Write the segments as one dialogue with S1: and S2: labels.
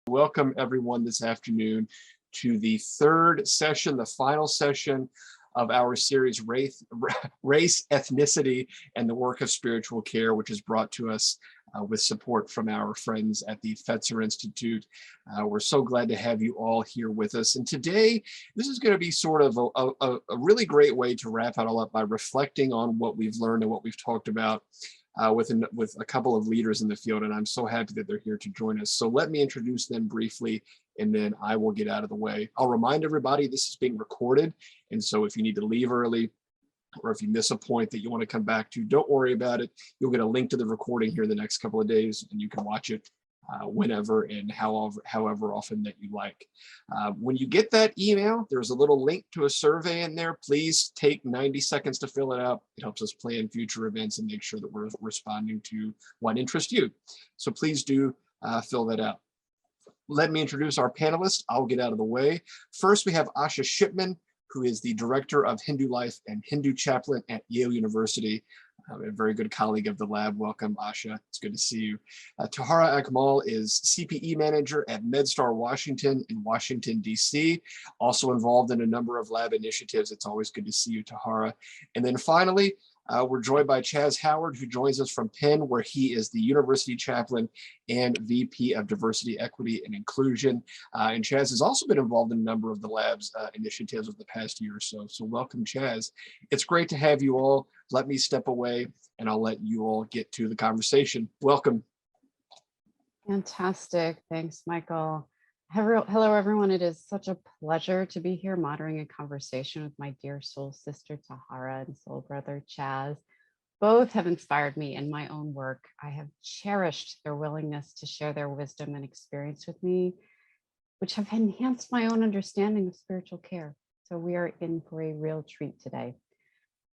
S1: Welcome everyone this afternoon to the third session, the final session of our series, Race, Ethnicity, and the Work of Spiritual Care, which is brought to us with support from our friends at the Fetzer Institute. We're so glad to have you all here with us. And today, this is going to be sort of a really great way to wrap it all up by reflecting on what we've learned and what we've talked about with a couple of leaders in the field, and I'm so happy that they're here to join us. So let me introduce them briefly, and then I will get out of the way. I'll remind everybody this is being recorded, and so if you need to leave early, or if you miss a point that you want to come back to, don't worry about it. You'll get a link to the recording here in the next couple of days, and you can watch it whenever and however often that you like. When you get that email, there's a little link to a survey in there. Please take 90 seconds to fill it out. It helps us plan future events and make sure that we're responding to what interests you. So please do fill that out. Let me introduce our panelists. I'll get out of the way. First, we have Asha Shipman, who is the Director of Hindu Life and Hindu Chaplain at Yale University. A very good colleague of the lab. Welcome, Asha. It's good to see you. Tahara Akmal is CPE Manager at MedStar Washington in Washington, D.C., also involved in a number of lab initiatives. It's always good to see you, Tahara. And then finally, we're joined by Chaz Howard, who joins us from Penn, where he is the University Chaplain and VP of Diversity, Equity, and Inclusion. And Chaz has also been involved in a number of the lab's initiatives over the past year or so. So welcome, Chaz. It's great to have you all. Let me step away, and I'll let you all get to the conversation. Welcome.
S2: Fantastic. Thanks, Michael. Hello, everyone. It is such a pleasure to be here moderating a conversation with my dear soul sister, Tahara, and soul brother, Chaz. Both have inspired me in my own work. I have cherished their willingness to share their wisdom and experience with me, which have enhanced my own understanding of spiritual care. So we are in for a real treat today.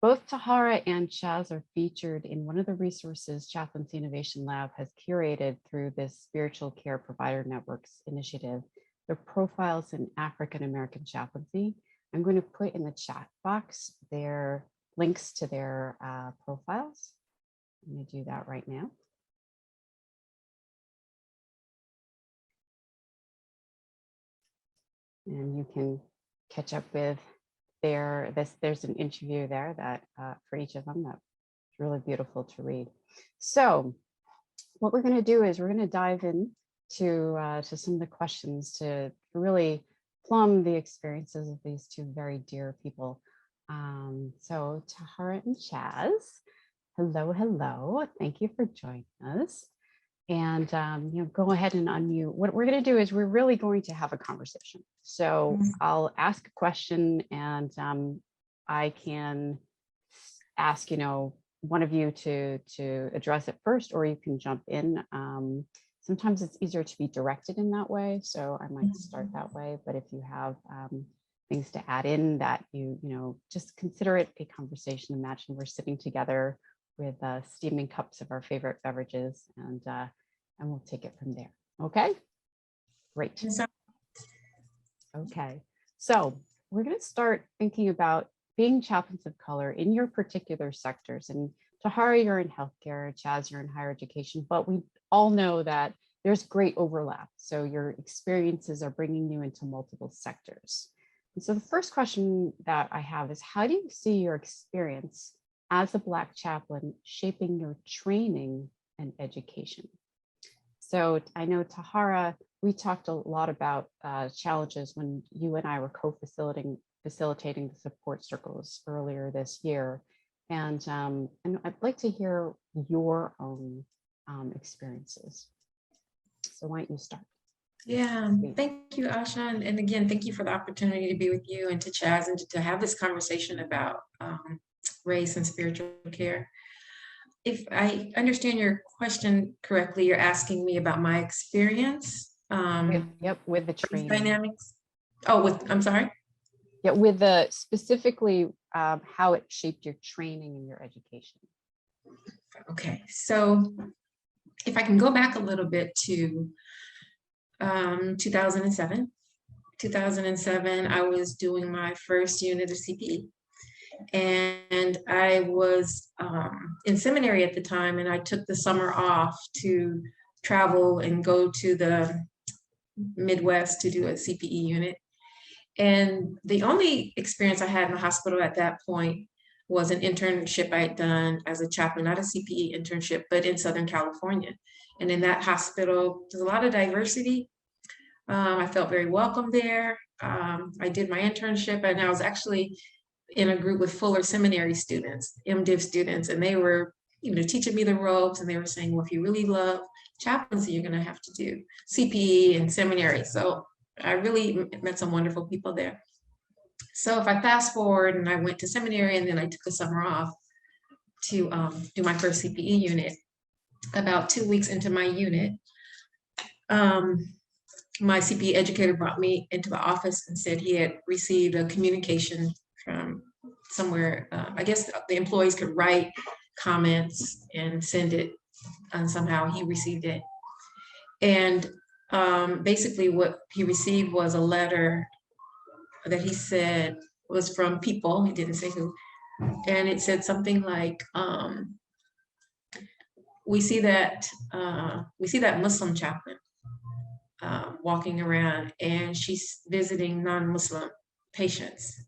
S2: Both Tahara and Chaz are featured in one of the resources Chaplaincy Innovation Lab has curated through this Spiritual Care Provider Networks initiative. Their profiles in African American chaplaincy. I'm going to put in the chat box their links to their profiles. I'm going to do that right now. And you can catch up with there's an interview there that for each of them that's really beautiful to read. So what we're going to do is we're going to dive in to some of the questions to really plumb the experiences of these two very dear people. So Tahara and Chaz, hello. Thank you for joining us. And go ahead and unmute. What we're going to do is we're really going to have a conversation. So I'll ask a question, and I can ask, one of you to address it first, or you can jump in. Sometimes it's easier to be directed in that way, so I might start that way. But if you have things to add in that just consider it a conversation. Imagine we're sitting together with steaming cups of our favorite beverages, and we'll take it from there. Okay, great. Okay, so we're going to start thinking about being chaplains of color in your particular sectors. And Tahara, you're in healthcare, Chaz, you're in higher education, but we all know that there's great overlap. So your experiences are bringing you into multiple sectors. And so the first question that I have is, how do you see your experience as a Black chaplain shaping your training and education? So I know, Tahara, we talked a lot about challenges when you and I were co-facilitating the support circles earlier this year. And I'd like to hear your own experiences. So why don't you start?
S3: Yeah, thank you, Asha. And again, thank you for the opportunity to be with you and to Chaz and to have this conversation about race and spiritual care. If I understand your question correctly, you're asking me about my experience.
S2: With the training
S3: dynamics. Oh, I'm sorry.
S2: Yeah, with the specifically how it shaped your training and your education.
S3: Okay, so if I can go back a little bit to 2007. 2007, I was doing my first unit of CPE. And I was in seminary at the time, and I took the summer off to travel and go to the Midwest to do a CPE unit. And the only experience I had in the hospital at that point was an internship I had done as a chaplain, not a CPE internship, but in Southern California. And in that hospital, there's a lot of diversity. I felt very welcome there. I did my internship, and I was actually in a group with Fuller Seminary students, MDiv students, and they were, teaching me the ropes, and they were saying, well, if you really love chaplaincy, you're going to have to do CPE and seminary. So I really met some wonderful people there. So if I fast forward and I went to seminary and then I took a summer off to do my first CPE unit, about 2 weeks into my unit, my CPE educator brought me into the office and said he had received a communication from somewhere. I guess the employees could write comments and send it, and somehow he received it. And basically what he received was a letter that he said was from people, he didn't say who, and it said something like, we see that Muslim chaplain walking around, and she's visiting non-Muslim patients.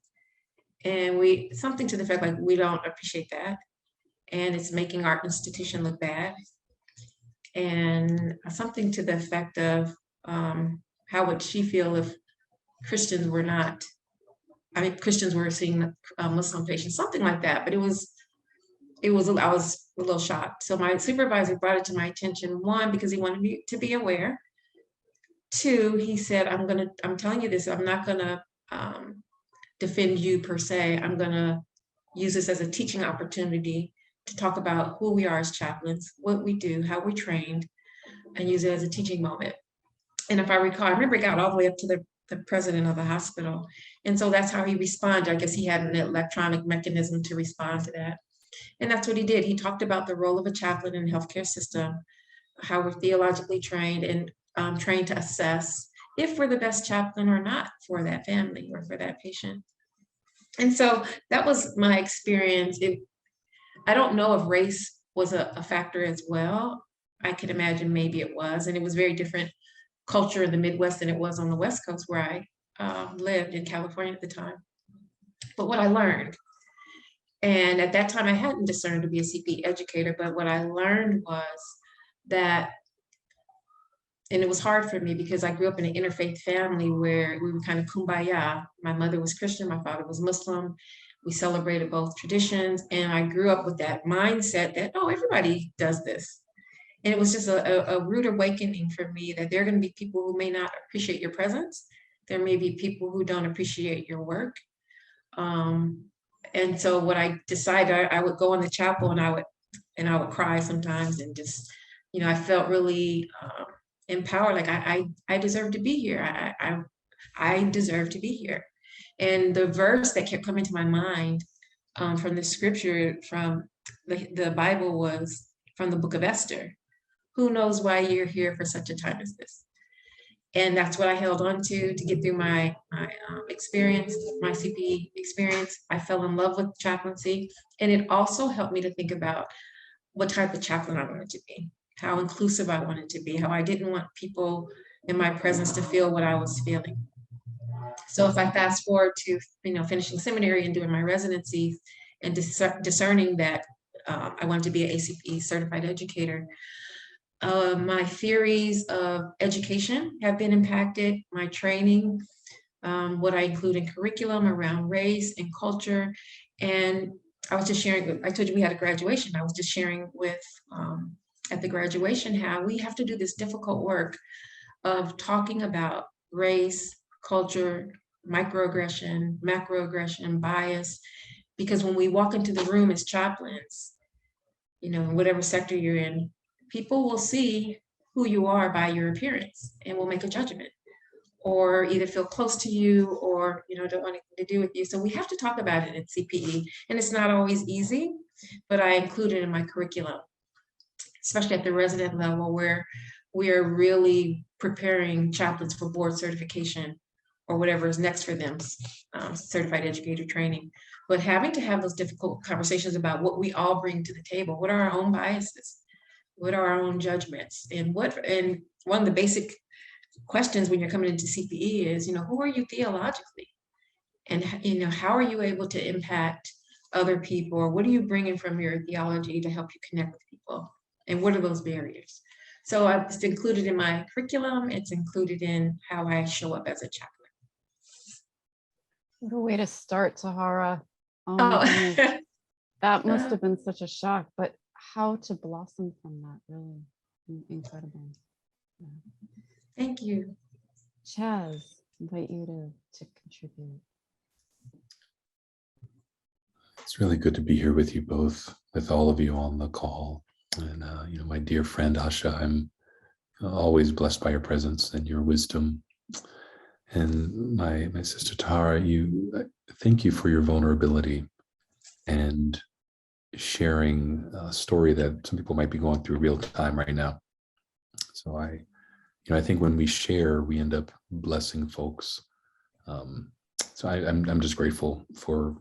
S3: And something to the effect like, we don't appreciate that, and it's making our institution look bad. And something to the effect of, how would she feel if Christians were seeing Muslim patients, something like that. But I was a little shocked. So my supervisor brought it to my attention, one, because he wanted me to be aware. Two, he said, I'm telling you this, I'm not gonna defend you per se. I'm gonna use this as a teaching opportunity to talk about who we are as chaplains, what we do, how we trained, and use it as a teaching moment. And if I recall, I remember it got all the way up to the president of the hospital. And so that's how he responded. I guess he had an electronic mechanism to respond to that. And that's what he did. He talked about the role of a chaplain in the healthcare system, how we're theologically trained and trained to assess if we're the best chaplain or not for that family or for that patient. And so that was my experience. I don't know if race was a factor as well. I could imagine maybe it was, and it was very different culture in the Midwest than it was on the West Coast where I lived in California at the time. But what I learned, and at that time I hadn't discerned to be a CPE educator, but what I learned was that, and it was hard for me because I grew up in an interfaith family where we were kind of kumbaya. My mother was Christian, my father was Muslim. We celebrated both traditions, and I grew up with that mindset that, oh, everybody does this. And it was just a rude awakening for me that there are going to be people who may not appreciate your presence. There may be people who don't appreciate your work. And so what I decided, I would go in the chapel and I would cry sometimes, and just, I felt really empowered. Like I deserve to be here. I deserve to be here. And the verse that kept coming to my mind from the scripture, from the Bible, was from the book of Esther. Who knows why you're here for such a time as this? And that's what I held on to get through my experience, my CPE experience. I fell in love with chaplaincy. And it also helped me to think about what type of chaplain I wanted to be, how inclusive I wanted to be, how I didn't want people in my presence to feel what I was feeling. So if I fast forward to, finishing seminary and doing my residency and discerning that I wanted to be an ACP certified educator, my theories of education have been impacted, my training, what I include in curriculum around race and culture. And I was just sharing, I told you we had a graduation. I was just sharing with, at the graduation, how we have to do this difficult work of talking about race, culture, microaggression, macroaggression, bias, because when we walk into the room as chaplains, in whatever sector you're in, people will see who you are by your appearance and will make a judgment, or either feel close to you or don't want anything to do with you. So we have to talk about it at CPE, and it's not always easy, but I include it in my curriculum, especially at the resident level, where we are really preparing chaplains for board certification or whatever is next for them, certified educator training. But having to have those difficult conversations about what we all bring to the table, what are our own biases, what are our own judgments, and one of the basic questions when you're coming into CPE is, who are you theologically? And, how are you able to impact other people? Or what are you bringing from your theology to help you connect with people? And what are those barriers? So it's included in my curriculum. It's included in how I show up as a chaplain.
S2: What a way to start, Tahara. Oh my goodness. That must have been such a shock, but how to blossom from that, really incredible. Yeah.
S3: Thank you.
S2: Chaz, invite you to contribute.
S4: It's really good to be here with you both, with all of you on the call. And, my dear friend, Asha, I'm always blessed by your presence and your wisdom. And my sister Tara, thank you for your vulnerability and sharing a story that some people might be going through real time right now. So I think when we share, we end up blessing folks. So I'm just grateful for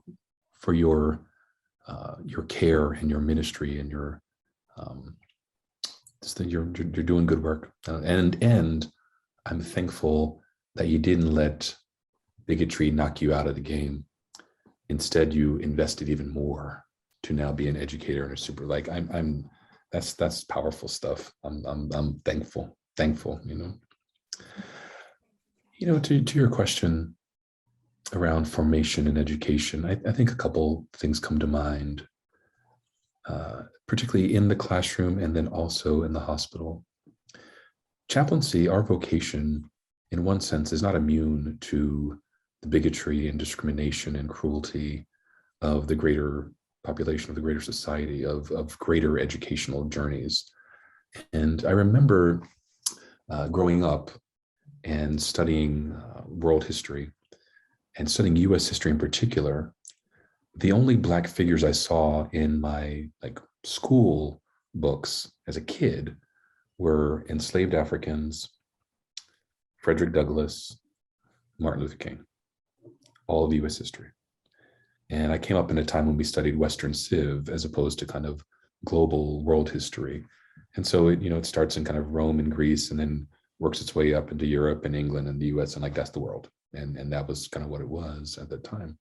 S4: your care and your ministry and your you're doing good work. And I'm thankful that you didn't let bigotry knock you out of the game. Instead, you invested even more to now be an educator and a super. Like that's powerful stuff. I'm thankful. To your question around formation and education, I think a couple things come to mind, particularly in the classroom and then also in the hospital. Chaplaincy, our vocation, in one sense, is not immune to the bigotry and discrimination and cruelty of the greater population, of the greater society, of greater educational journeys. And I remember growing up and studying world history and studying US history in particular. The only Black figures I saw in my school books as a kid were enslaved Africans, Frederick Douglass, Martin Luther King, all of US history. And I came up in a time when we studied Western Civ as opposed to kind of global world history. And so it starts in kind of Rome and Greece and then works its way up into Europe and England and the US, and that's the world. And that was kind of what it was at that time.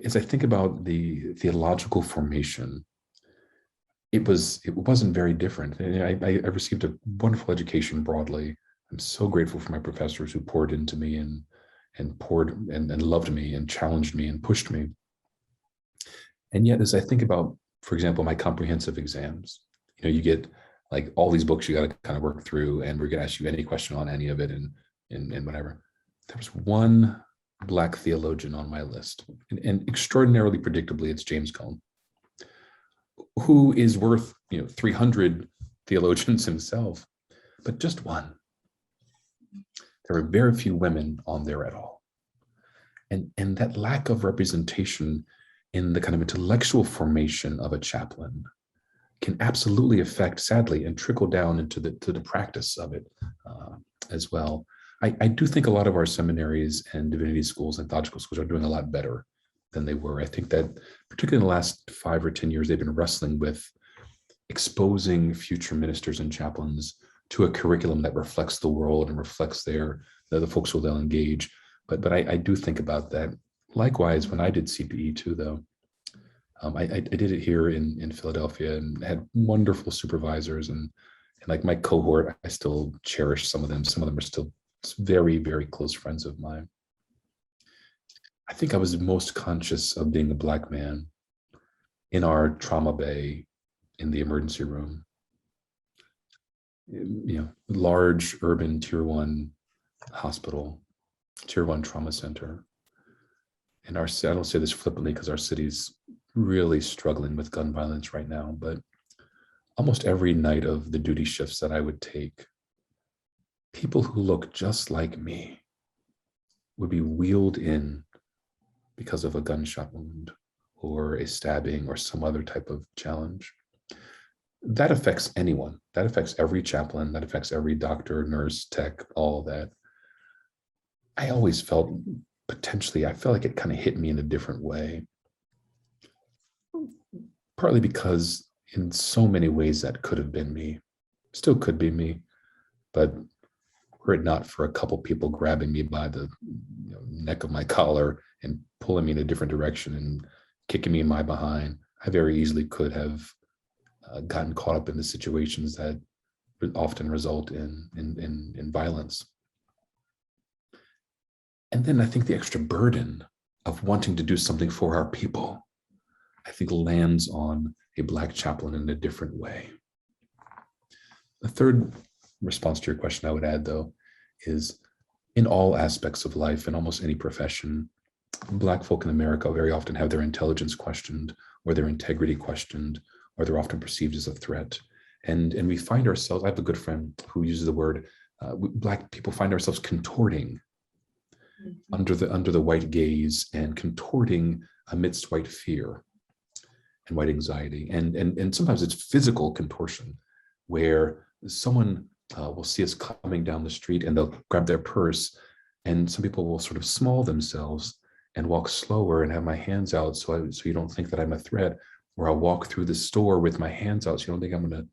S4: As I think about the theological formation, it wasn't very different. And I received a wonderful education broadly. I'm so grateful for my professors who poured into me and poured and loved me and challenged me and pushed me. And yet, as I think about, for example, my comprehensive exams, you get all these books you got to kind of work through, and we're going to ask you any question on any of it and whatever. There was one Black theologian on my list, and extraordinarily predictably, it's James Cone, who is worth 300 theologians himself, but just one. There were very few women on there at all, and that lack of representation in the kind of intellectual formation of a chaplain can absolutely affect, sadly, and trickle down into the practice of it as well. I do think a lot of our seminaries and divinity schools and theological schools are doing a lot better than they were. I think that particularly in the last 5 or 10 years, they've been wrestling with exposing future ministers and chaplains to a curriculum that reflects the world and reflects the folks who they'll engage. But I do think about that. Likewise, when I did CPE too, though, I did it here in Philadelphia and had wonderful supervisors and my cohort. I still cherish some of them. Some of them are still very, very close friends of mine. I think I was most conscious of being a Black man in our trauma bay in the emergency room. Large urban tier 1 hospital, tier 1 trauma center. And I don't say this flippantly because our city's really struggling with gun violence right now, but almost every night of the duty shifts that I would take, people who look just like me would be wheeled in because of a gunshot wound or a stabbing or some other type of challenge. That affects anyone. That affects every chaplain. That affects every doctor, nurse, tech, all of that. I always felt I felt like it kind of hit me in a different way. Partly because in so many ways that could have been me, still could be me, but were it not for a couple people grabbing me by the neck of my collar and pulling me in a different direction and kicking me in my behind, I very easily could have gotten caught up in the situations that often result in violence. And then I think the extra burden of wanting to do something for our people, I think, lands on a Black chaplain in a different way. The third response to your question I would add, though, is in all aspects of life, in almost any profession, Black folk in America very often have their intelligence questioned, or their integrity questioned, or they're often perceived as a threat. And we find ourselves, I have a good friend who uses the word, Black people find ourselves contorting under the white gaze, and contorting amidst white fear and white anxiety. And sometimes it's physical contortion, where someone will see us coming down the street and they'll grab their purse, and some people will sort of small themselves and walk slower and have my hands out so you don't think that I'm a threat. Or I'll walk through the store with my hands out so you don't think I'm going to.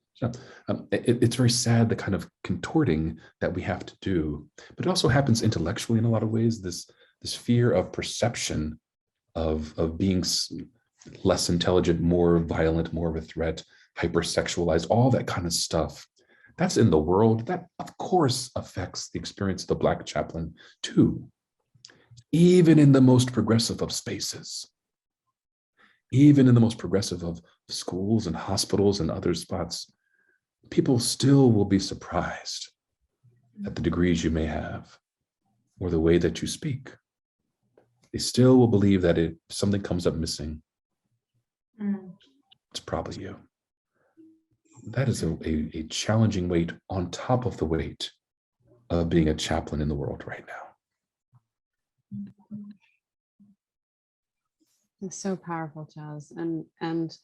S4: It's very sad, the kind of contorting that we have to do. But it also happens intellectually in a lot of ways. This fear of perception of being less intelligent, more violent, more of a threat, hypersexualized, all that kind of stuff. That's in the world. That, of course, affects the experience of the Black chaplain too. Even in the most progressive of spaces, even in the most progressive of schools and hospitals and other spots, people still will be surprised at the degrees you may have or the way that you speak. They still will believe that if something comes up missing, it's probably you. That is a challenging weight on top of the weight of being a chaplain in the world right now.
S2: It's so powerful, Chaz, and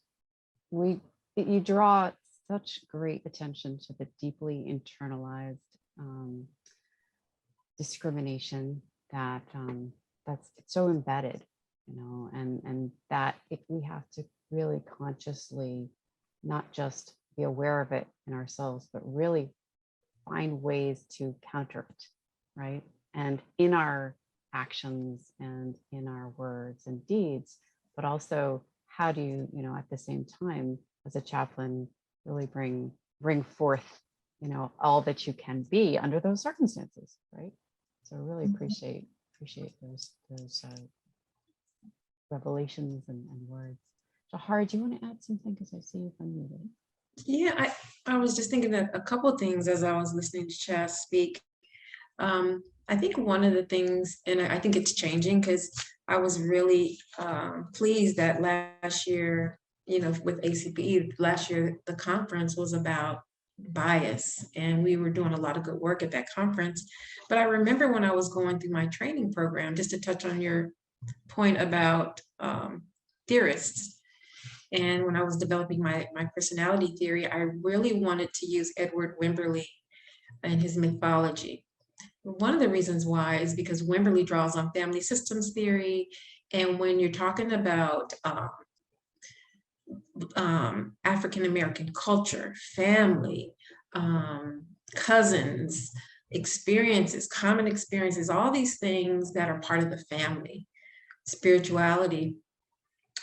S2: you draw such great attention to the deeply internalized discrimination that's so embedded, and that if we have to really consciously not just be aware of it in ourselves, but really find ways to counter it, right? And in our actions and in our words and deeds, but also how do you, at the same time, as a chaplain, really bring forth, all that you can be under those circumstances, right? So I really appreciate those revelations and words. Shahar, do you want to add something? Because I see you unmuted.
S3: Yeah, I was just thinking that a couple of things as I was listening to Chaz speak. I think one of the things, and I think it's changing, because I was really pleased that last year, with ACPE, last year, the conference was about bias, and we were doing a lot of good work at that conference. But I remember when I was going through my training program, just to touch on your point about theorists, and when I was developing my personality theory, I really wanted to use Edward Wimberly and his mythology. One of the reasons why is because Wimberly draws on family systems theory. And when you're talking about African-American culture, family, cousins, experiences, common experiences, all these things that are part of the family, spirituality,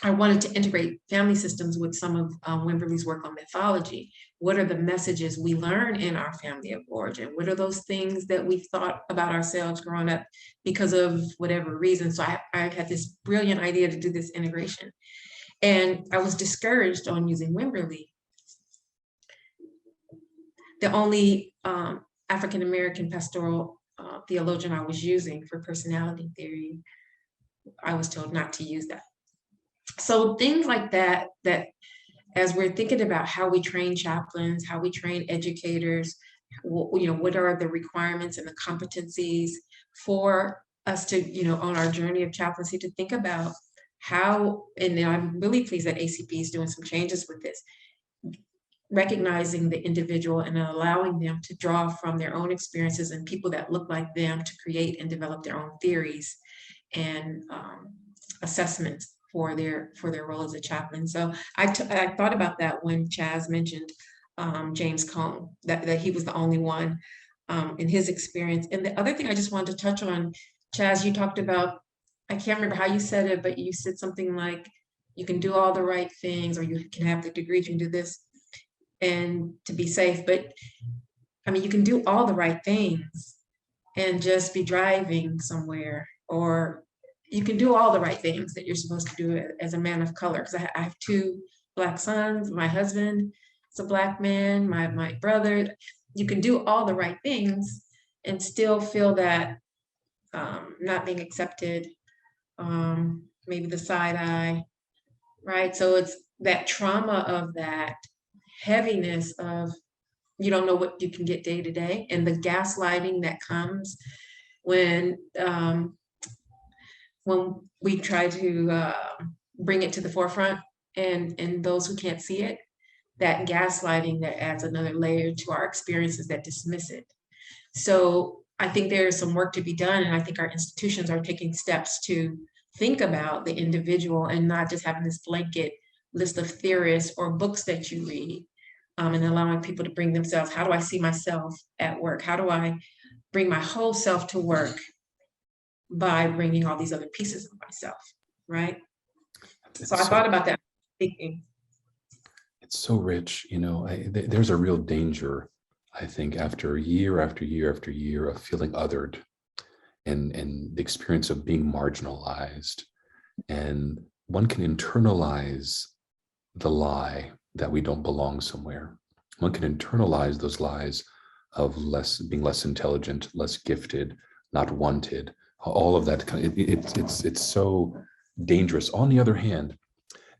S3: I wanted to integrate family systems with some of Wimberly's work on mythology. What are the messages we learn in our family of origin? What are those things that we thought about ourselves growing up because of whatever reason? So I had this brilliant idea to do this integration. And I was discouraged on using Wimberly. The only African-American pastoral theologian I was using for personality theory, I was told not to use that. So things like that as we're thinking about how we train chaplains, how we train educators, what are the requirements and the competencies for us to, on our journey of chaplaincy, to think about how, and I'm really pleased that ACP is doing some changes with this, recognizing the individual and allowing them to draw from their own experiences and people that look like them to create and develop their own theories and assessments for their role as a chaplain. So I thought about that when Chaz mentioned James Cone, that he was the only one in his experience. And the other thing I just wanted to touch on, Chaz, you talked about, I can't remember how you said it, but you said something like, you can do all the right things, or you can have the degree, you can do this and to be safe. But I mean, you can do all the right things and just be driving somewhere, or you can do all the right things that you're supposed to do as a man of color. Because I have 2 Black sons, my husband is a Black man, my brother. You can do all the right things and still feel that not being accepted, maybe the side eye, right? So it's that trauma of that heaviness of you don't know what you can get day to day, and the gaslighting that comes when we try to bring it to the forefront, and those who can't see it, that gaslighting that adds another layer to our experiences that dismiss it. So I think there's some work to be done, and I think our institutions are taking steps to think about the individual and not just having this blanket list of theorists or books that you read, and allowing people to bring themselves. How do I see myself at work? How do I bring my whole self to work by bringing all these other pieces of myself, right? So I thought about that thinking.
S4: It's so rich, there's a real danger, I think, after year after year after year of feeling othered and the experience of being marginalized. And one can internalize the lie that we don't belong somewhere. One can internalize those lies of being less intelligent, less gifted, not wanted, all of that. It's so dangerous. On the other hand,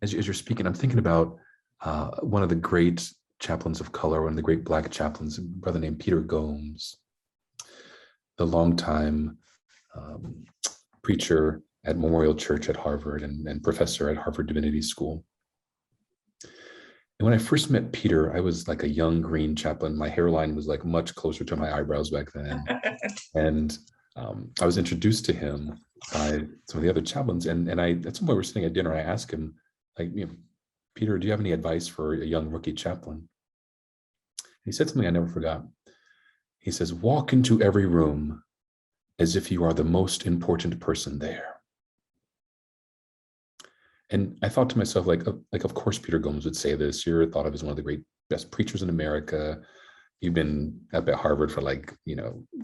S4: as you're speaking, I'm thinking about one of the great chaplains of color, one of the great Black chaplains, a brother named Peter Gomes, the longtime preacher at Memorial Church at Harvard and professor at Harvard Divinity School. And when I first met Peter, I was like a young green chaplain. My hairline was like much closer to my eyebrows back then. And I was introduced to him by some of the other chaplains. And at some point we're sitting at dinner, I asked him, like, Peter, do you have any advice for a young rookie chaplain? He said something I never forgot. He says, walk into every room as if you are the most important person there. And I thought to myself, like, of course, Peter Gomes would say this. You're thought of as one of the best preachers in America. You've been up at Harvard for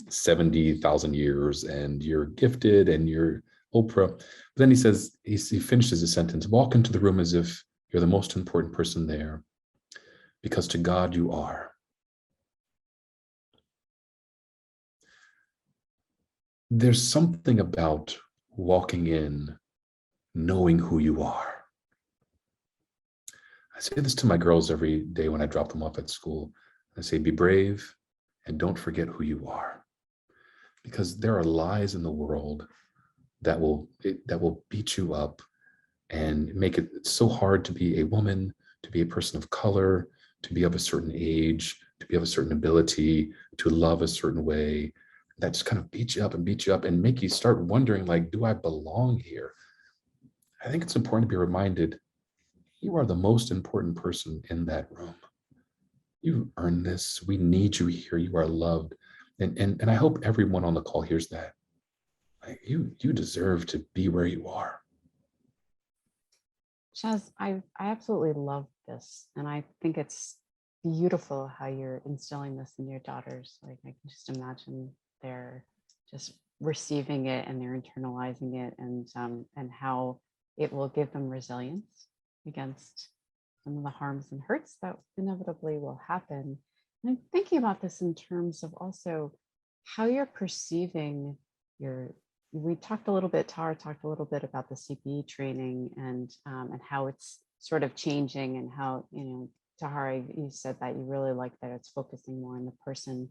S4: 70,000 years, and you're gifted and you're Oprah. But then he says, he finishes his sentence, walk into the room as if you're the most important person there, because to God you are. There's something about walking in knowing who you are. I say this to my girls every day when I drop them off at school. I say, be brave and don't forget who you are. Because there are lies in the world that will beat you up and make it so hard to be a woman, to be a person of color, to be of a certain age, to be of a certain ability, to love a certain way. That just kind of beat you up and make you start wondering, like, do I belong here? I think it's important to be reminded, you are the most important person in that room. You earned this. We need you here. You are loved. And I hope everyone on the call hears that. Like, you deserve to be where you are.
S2: Chaz, I absolutely love this. And I think it's beautiful how you're instilling this in your daughters. Like, I can just imagine they're just receiving it and they're internalizing it, and how it will give them resilience against some of the harms and hurts that inevitably will happen. And I'm thinking about this in terms of also how you're perceiving we talked a little bit, Tara talked a little bit about the CPE training and how it's sort of changing, and how, Tahara, you said that you really like that it's focusing more on the person.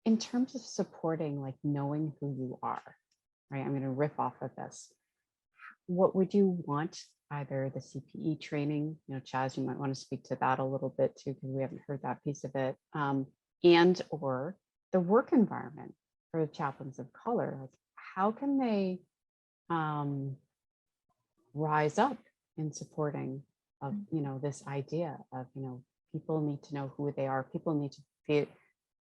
S2: In terms of supporting, like, knowing who you are, right? I'm going to riff off of this. What would you want, either the CPE training, Chaz, you might want to speak to that a little bit too, because we haven't heard that piece of it, and or the work environment for chaplains of color. Like, how can they rise up in supporting of, this idea of, people need to know who they are. People need to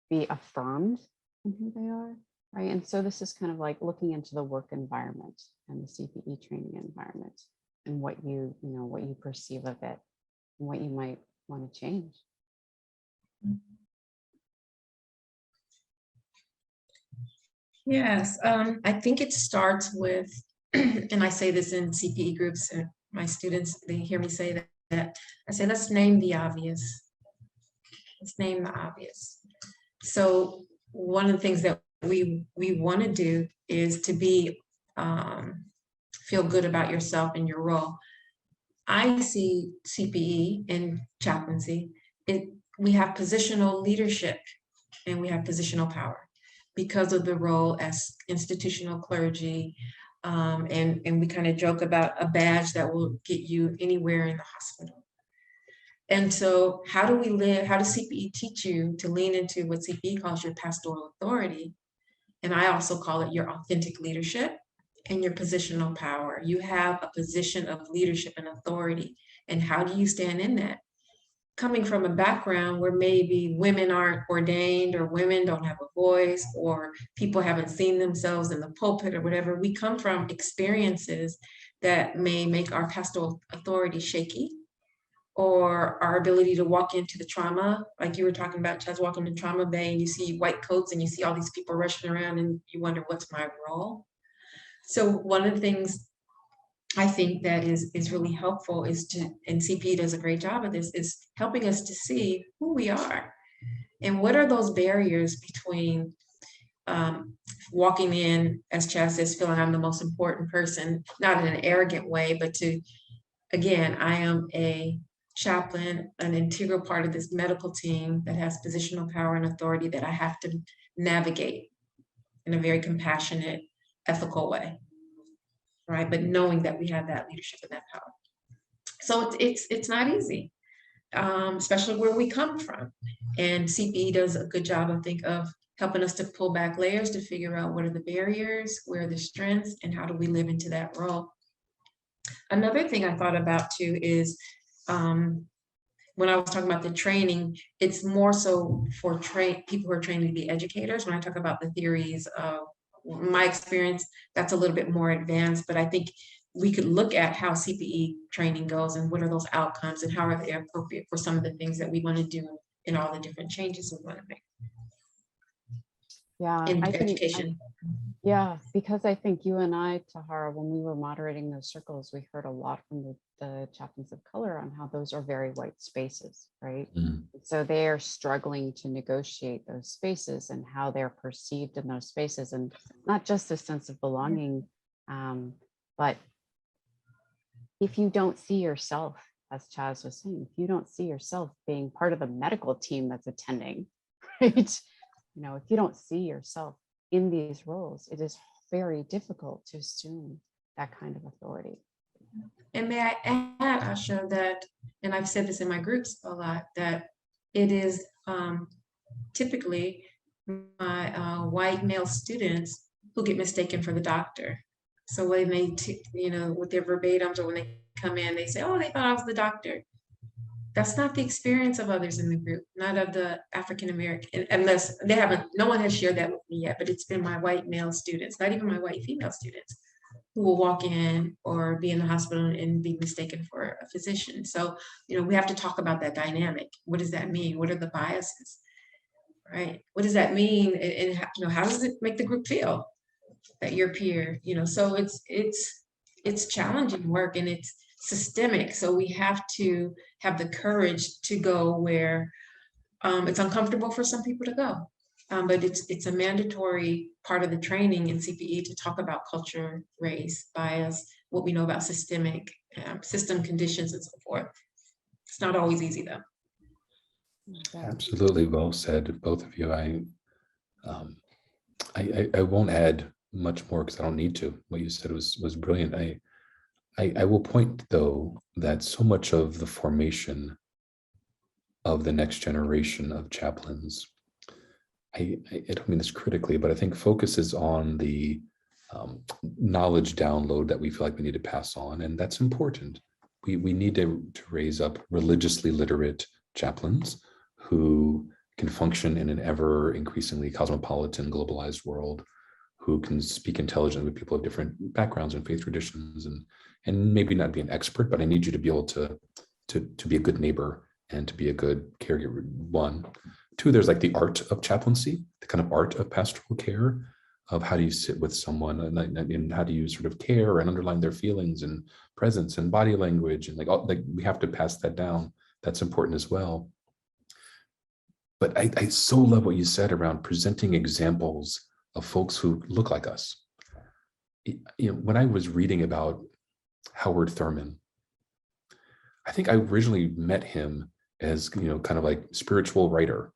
S2: be affirmed in who they are, right? And so this is kind of like looking into the work environment and the CPE training environment and what you know, what you perceive of it and what you might want to change.
S3: Yes, I think it starts with, and I say this in CPE groups, and my students, they hear me say that I say, let's name the obvious. Let's name the obvious. So one of the things that we want to do is to be, feel good about yourself and your role. I see CPE and chaplaincy, we have positional leadership and we have positional power because of the role as institutional clergy. And we kind of joke about a badge that will get you anywhere in the hospital. And so how do we live, how does CPE teach you to lean into what CPE calls your pastoral authority? And I also call it your authentic leadership and your positional power. You have a position of leadership and authority. And how do you stand in that? Coming from a background where maybe women aren't ordained or women don't have a voice or people haven't seen themselves in the pulpit or whatever, we come from experiences that may make our pastoral authority shaky, or our ability to walk into the trauma, like you were talking about, Chaz, walking to trauma bay and you see white coats and you see all these people rushing around and you wonder, what's my role? So one of the things I think that is really helpful is to, and CPE does a great job of this, is helping us to see who we are and what are those barriers between walking in, as Chaz says, feeling I'm the most important person, not in an arrogant way, but to, again, I am a chaplain, an integral part of this medical team that has positional power and authority that I have to navigate in a very compassionate, ethical way, right? But knowing that we have that leadership and that power. So it's not easy, especially where we come from. And CPE does a good job, I think, of helping us to pull back layers to figure out what are the barriers, where are the strengths, and how do we live into that role. Another thing I thought about too is when I was talking about the training, it's more so for people who are trained to be educators. When I talk about the theories of my experience, that's a little bit more advanced, but I think we could look at how CPE training goes and what are those outcomes and how are they appropriate for some of the things that we want to do in all the different changes we want to make.
S2: Yeah,
S3: In
S2: I think,
S3: education.
S2: yeah, because I think you and I, Tahara, when we were moderating those circles, we heard a lot from the chaplains of color on how those are very white spaces, right?
S4: Mm.
S2: So they are struggling to negotiate those spaces and how they're perceived in those spaces, and not just a sense of belonging, but if you don't see yourself, as Chaz was saying, if you don't see yourself being part of the medical team that's attending, right? You know, if you don't see yourself in these roles, it is very difficult to assume that kind of authority.
S3: And may I add, Asha, that, and I've said this in my groups a lot, that it is typically my white male students who get mistaken for the doctor. So when they, you know, with their verbatims or when they come in, they say, oh, they thought I was the doctor. That's not the experience of others in the group, not of the African American, unless they haven't, no one has shared that with me yet, but it's been my white male students, not even my white female students, who will walk in or be in the hospital and be mistaken for a physician. So, you know, we have to talk about that dynamic. What does that mean? What are the biases, right? What does that mean? And you know, how does it make the group feel that your peer, you know? So it's challenging work and it's systemic. So we have to have the courage to go where it's uncomfortable for some people to go. But it's a mandatory part of the training in CPE to talk about culture, race, bias, what we know about systemic system conditions and so forth. It's not always easy though.
S4: Absolutely, well said, both of you. I won't add much more because I don't need to. What you said was brilliant. I will point though that so much of the formation of the next generation of chaplains, I don't mean this critically, but I think focuses on the knowledge download that we feel like we need to pass on, and that's important. We need to raise up religiously literate chaplains who can function in an ever increasingly cosmopolitan, globalized world, who can speak intelligently with people of different backgrounds and faith traditions, and maybe not be an expert, but I need you to be able to be a good neighbor and to be a good caregiver. One. Two, there's like the art of chaplaincy, the kind of art of pastoral care, of how do you sit with someone and how do you sort of care and underline their feelings and presence and body language, and like we have to pass that down. That's important as well. But I so love what you said around presenting examples of folks who look like us. When I was reading about Howard Thurman, I think I originally met him as, kind of like spiritual writer.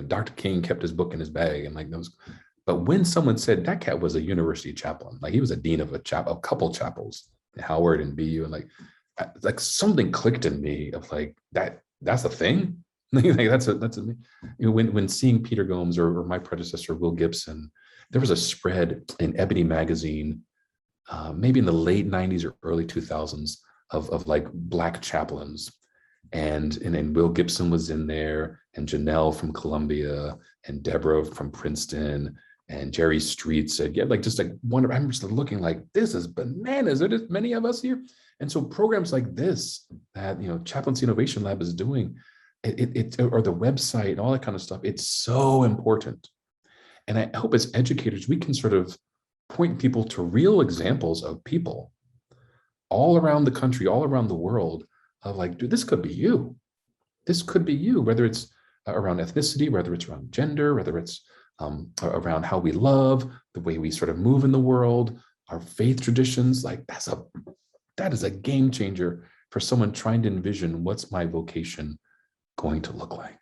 S4: Dr. King kept his book in his bag and like those. But when someone said that cat was a university chaplain, like he was a dean of a couple chapels, Howard and BU, and like something clicked in me of like that's a thing. Like that's a when seeing Peter Gomes or my predecessor Will Gibson, there was a spread in Ebony magazine, maybe in the late 90s or early 2000s of like Black chaplains. And then Will Gibson was in there, and Janelle from Columbia, and Deborah from Princeton, and Jerry Street said, yeah, like just like wonder. I'm just looking like this is bananas. There are many of us here, and so programs like this that Chaplaincy Innovation Lab is doing, it or the website and all that kind of stuff. It's so important, and I hope as educators we can sort of point people to real examples of people all around the country, all around the world, of like, dude, this could be you. This could be you, whether it's around ethnicity, whether it's around gender, whether it's around how we love, the way we sort of move in the world, our faith traditions. Like that is a game changer for someone trying to envision what's my vocation going to look like.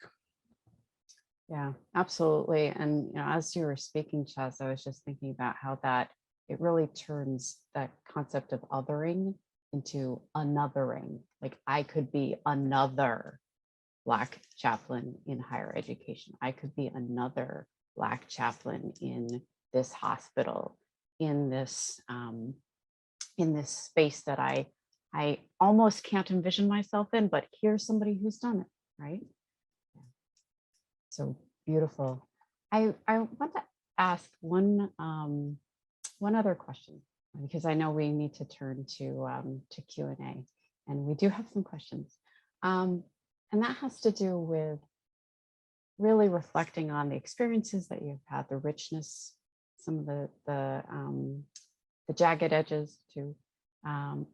S2: Yeah, absolutely. And as you were speaking, Chaz, I was just thinking about how that it really turns that concept of othering into anothering. Like I could be another Black chaplain in higher education. I could be another Black chaplain in this hospital, in this space that I almost can't envision myself in, but here's somebody who's done it, right? Yeah. So beautiful. I want to ask one other question, because I know we need to turn to Q&A, and we do have some questions. And that has to do with really reflecting on the experiences that you've had, the richness, some of the jagged edges too.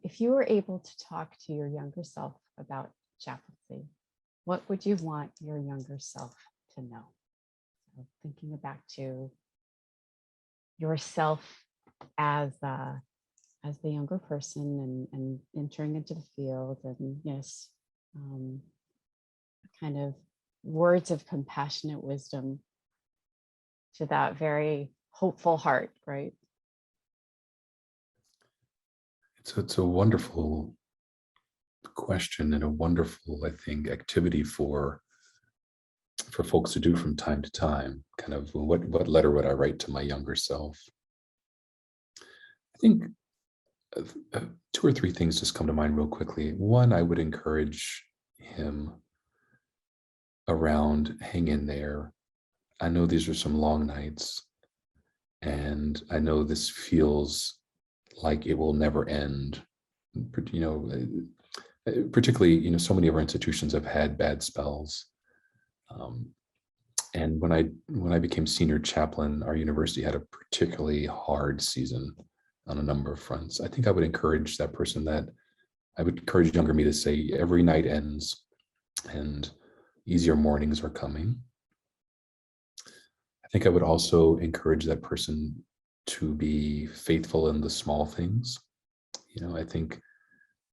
S2: If you were able to talk to your younger self about chaplaincy, what would you want your younger self to know? So thinking back to yourself as the younger person and entering into the field, and yes, kind of words of compassionate wisdom to that very hopeful heart, right?
S4: It's a wonderful question and a wonderful, I think, activity for folks to do from time to time. Kind of what letter would I write to my younger self? I think two or three things just come to mind real quickly. One, I would encourage him around hang in there. I know these are some long nights, and I know this feels like it will never end. Particularly, so many of our institutions have had bad spells. And when I became senior chaplain, our university had a particularly hard season on a number of fronts. I think I would encourage that person that I would encourage younger me to say every night ends and easier mornings are coming. I think I would also encourage that person to be faithful in the small things. I think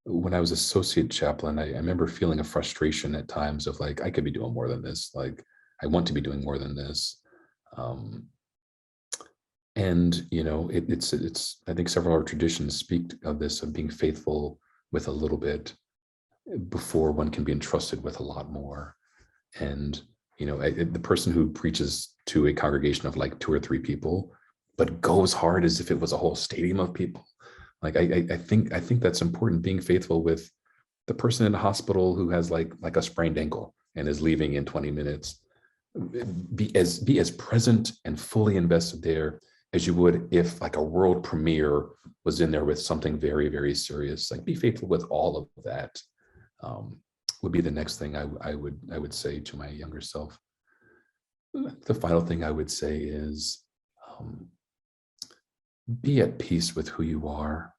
S4: when I was associate chaplain, I remember feeling a frustration at times of like, I could be doing more than this. Like, I want to be doing more than this. And, it's, I think several of our traditions speak of this, of being faithful with a little bit before one can be entrusted with a lot more. And, the person who preaches to a congregation of like 2 or 3 people, but goes hard as if it was a whole stadium of people. Like, I think that's important, being faithful with the person in the hospital who has like a sprained ankle and is leaving in 20 minutes. be as present and fully invested there as you would if like a world premiere was in there with something very, very serious. Like be faithful with all of that. Would be the next thing I would say to my younger self. The final thing I would say is be at peace with who you are,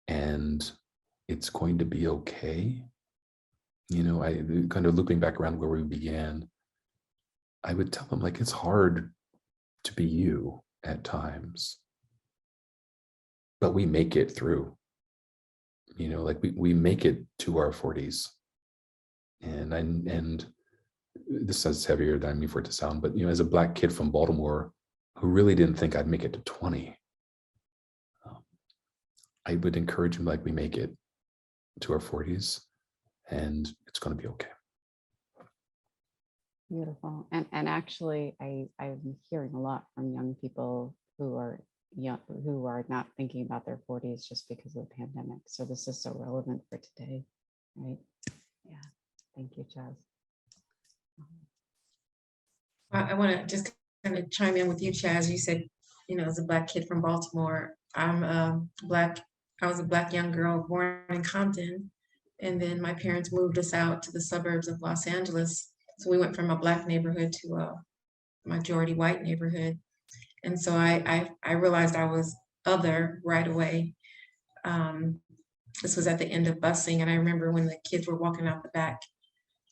S4: and it's going to be okay. You know, I kind of looping back around where we began, I would tell them like it's hard to be you at times, but we make it through. You know, like we make it to our 40s, and this sounds heavier than I mean for it to sound, but you know, as a Black kid from Baltimore who really didn't think I'd make it to 20, I would encourage him like we make it to our 40s, and it's going to be okay.
S2: Beautiful. And actually, I'm hearing a lot from young people who are young, who are not thinking about their 40s just because of the pandemic. So this is so relevant for today, right? Yeah. Thank you, Chaz.
S3: I want to just kind of chime in with you, Chaz. You said, you know, as a Black kid from Baltimore, I was a Black young girl born in Compton. And then my parents moved us out to the suburbs of Los Angeles. So we went from a Black neighborhood to a majority white neighborhood. And so I realized I was other right away. This was at the end of busing. And I remember when the kids were walking out the back,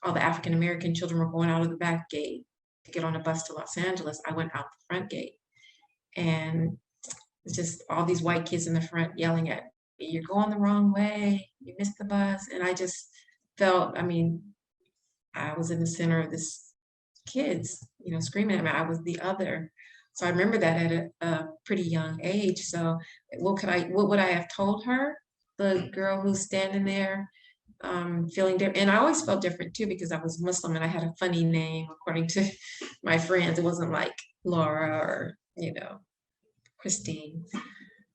S3: all the African-American children were going out of the back gate to get on a bus to Los Angeles. I went out the front gate, and it's just all these white kids in the front yelling at me, "You're going the wrong way, you missed the bus." And I just felt, I mean, I was in the center of this kids, you know, screaming at me. I was the other. So I remember that at a pretty young age. So what would I have told her? The girl who's standing there feeling different. And I always felt different too, because I was Muslim and I had a funny name according to my friends. It wasn't like Laura or, you know, Christine.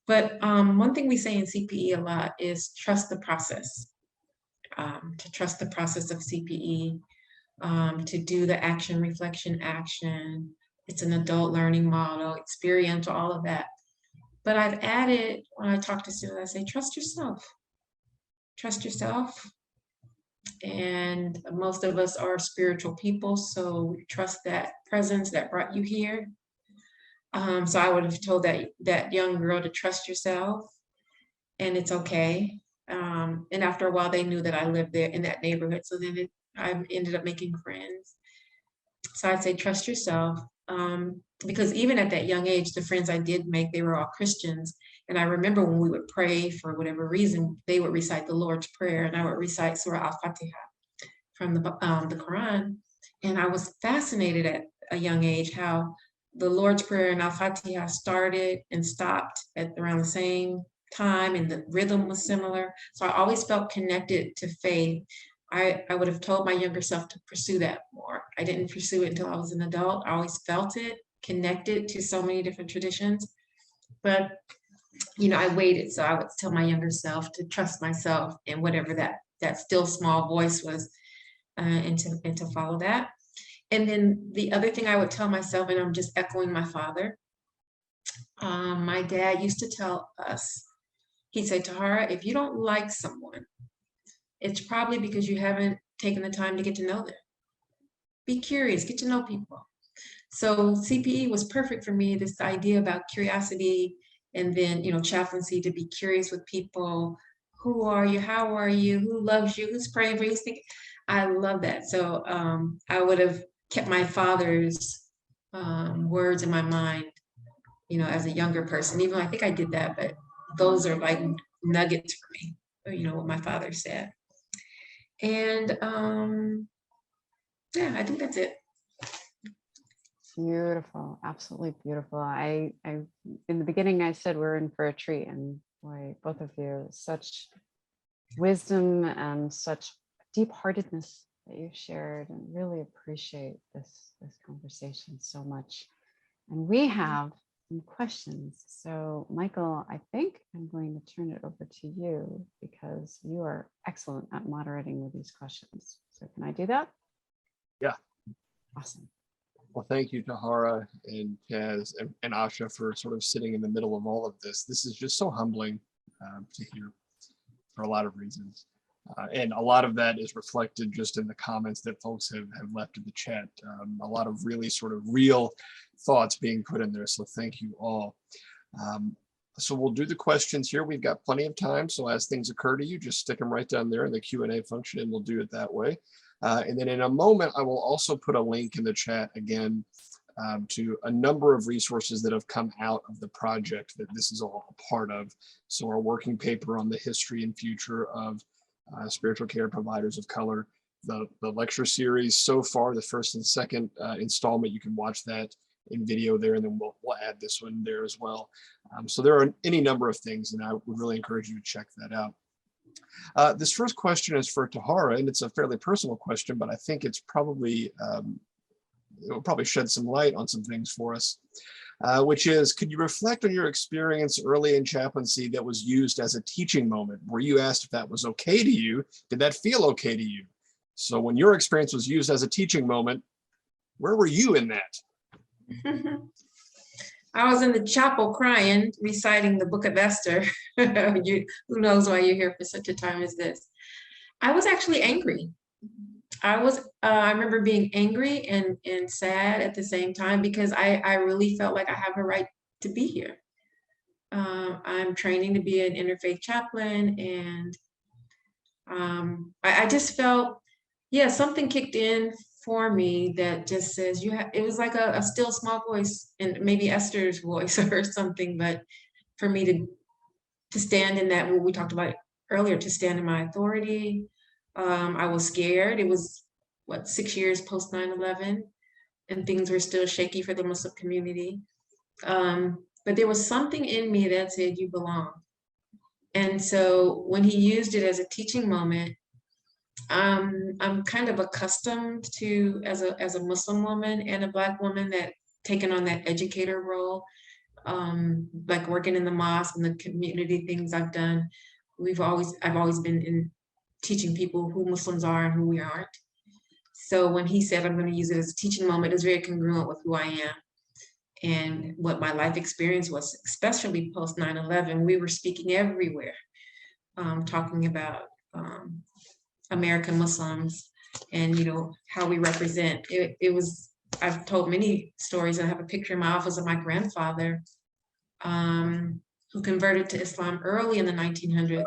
S3: But one thing we say in CPE a lot is trust the process. To trust the process of CPE, to do the action, reflection, action. It's an adult learning model, experiential, all of that. But I've added, when I talk to students, I say, trust yourself. Trust yourself. And most of us are spiritual people, so trust that presence that brought you here. So I would have told that young girl to trust yourself, and it's okay. And after a while, they knew that I lived there in that neighborhood. So then I ended up making friends. So I'd say trust yourself, because even at that young age, the friends I did make, they were all Christians. And I remember when we would pray for whatever reason, they would recite the Lord's Prayer, and I would recite Surah Al-Fatiha from the Quran. And I was fascinated at a young age how the Lord's Prayer and Al-Fatiha started and stopped at around the same time, and the rhythm was similar. So I always felt connected to faith. I would have told my younger self to pursue that more. I didn't pursue it until I was an adult. I always felt it, connected to so many different traditions. But, you know, I waited. So I would tell my younger self to trust myself and whatever that still small voice was, and to follow that. And then the other thing I would tell myself, and I'm just echoing my father, my dad used to tell us, he'd say, Tahara, if you don't like someone, it's probably because you haven't taken the time to get to know them. Be curious, get to know people. So CPE was perfect for me, this idea about curiosity, and then, you know, chaplaincy, to be curious with people. Who are you? How are you? Who loves you? Who's praying for you? Who's thinking? I love that. So I would have kept my father's words in my mind, you know, as a younger person, even though I think I did that, but those are like nuggets for me, you know, what my father said. And yeah, I think that's it.
S2: Beautiful, absolutely beautiful. I in the beginning I said we're in for a treat, and boy, both of you, such wisdom and such deep-heartedness that you shared, and really appreciate this conversation so much. And we have some questions. So Michael, I think I'm going to turn it over to you because you are excellent at moderating with these questions. So can I do that?
S1: Yeah.
S2: Awesome.
S1: Well, thank you, Tahara and Chaz and Asha for sort of sitting in the middle of all of this. This is just so humbling to hear for a lot of reasons. And a lot of that is reflected just in the comments that folks have left in the chat. A lot of really sort of real thoughts being put in there. So thank you all. So we'll do the questions here. We've got plenty of time. So as things occur to you, just stick them right down there in the Q&A function and we'll do it that way. And then in a moment, I will also put a link in the chat again to a number of resources that have come out of the project that this is all a part of. So our working paper on the history and future of spiritual care providers of color, the lecture series so far, the first and second installment, you can watch that in video there, and then we'll add this one there as well. So there are any number of things, and I would really encourage you to check that out. This first question is for Tahara, and it's a fairly personal question, but I think it's probably, it will probably shed some light on some things for us, which is, could you reflect on your experience early in chaplaincy that was used as a teaching moment? Were you asked if that was okay to you? Did that feel okay to you? So when your experience was used as a teaching moment, where were you in that?
S3: I was in the chapel crying, reciting the book of Esther. Who knows why you're here for such a time as this? I was actually angry. I remember being angry and sad at the same time, because I really felt like I have a right to be here. I'm training to be an interfaith chaplain, and I just felt, yeah, something kicked in for me that just says it was like a still small voice, and maybe Esther's voice or something, but for me to stand in that, what we talked about earlier, to stand in my authority. I was scared. It was, what, 6 years post 9/11, and things were still shaky for the Muslim community. But there was something in me that said, you belong. And so when he used it as a teaching moment, I'm kind of accustomed to, as a Muslim woman and a Black woman, that taking on that educator role, like working in the mosque and the community things I've done. I've always been in teaching people who Muslims are and who we aren't. So when he said, I'm going to use it as a teaching moment, it's very congruent with who I am and what my life experience was, especially post 9/11. We were speaking everywhere, talking about American Muslims and, how we represent. It was, I've told many stories. I have a picture in my office of my grandfather, who converted to Islam early in the 1900s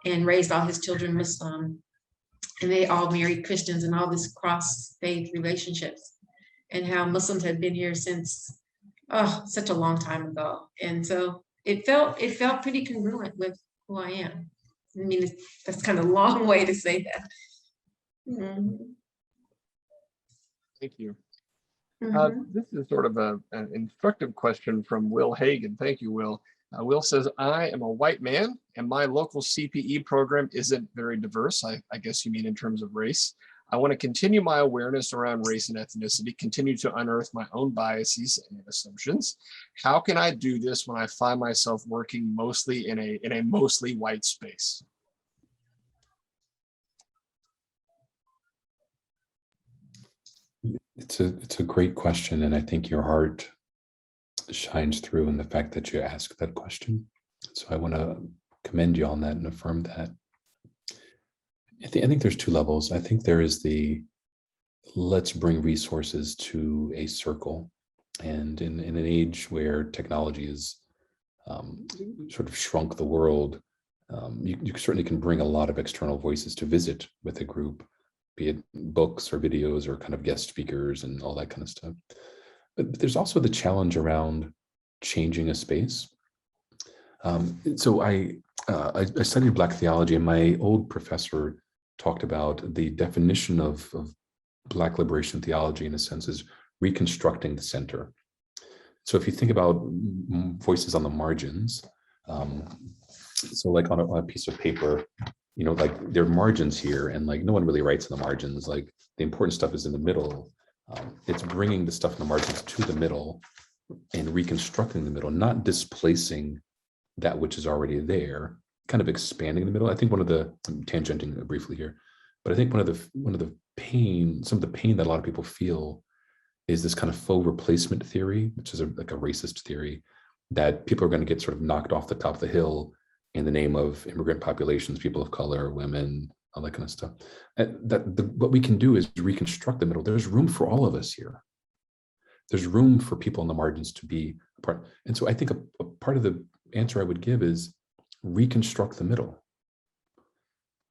S3: and raised all his children Muslim. And they all married Christians and all this cross-faith relationships, and how Muslims had been here since, such a long time ago. And so it felt pretty congruent with who I am. I mean, that's kind of a long way to say that. Mm-hmm.
S1: Thank you.
S3: Mm-hmm.
S1: This is sort of an instructive question from Will Hagan. Thank you, Will. Will says, I am a white man and my local CPE program isn't very diverse. I guess you mean in terms of race. I want to continue my awareness around race and ethnicity, continue to unearth my own biases and assumptions. How can I do this when I find myself working mostly in a mostly white space?
S4: It's a great question, and I think your heart shines through in the fact that you ask that question. So I want to commend you on that and affirm that. I think there's two levels. I think there is the let's bring resources to a circle, and in an age where technology is sort of shrunk the world, you certainly can bring a lot of external voices to visit with a group, be it books or videos or kind of guest speakers and all that kind of stuff. But there's also the challenge around changing a space. So I studied Black theology, and my old professor talked about the definition of Black liberation theology, in a sense, is reconstructing the center. So if you think about voices on the margins, so like on a piece of paper, like there are margins here, and like no one really writes in the margins. Like the important stuff is in the middle. It's bringing the stuff in the margins to the middle and reconstructing the middle, not displacing that which is already there, kind of expanding the middle. I think one of the, I'm tangenting briefly here, But I think some of the pain that a lot of people feel is this kind of faux replacement theory, which is like a racist theory, that people are going to get sort of knocked off the top of the hill in the name of immigrant populations, people of color, women, all that kind of stuff. What we can do is reconstruct the middle. There's room for all of us here. There's room for people on the margins to be a part. And so I think a part of the answer I would give is reconstruct the middle.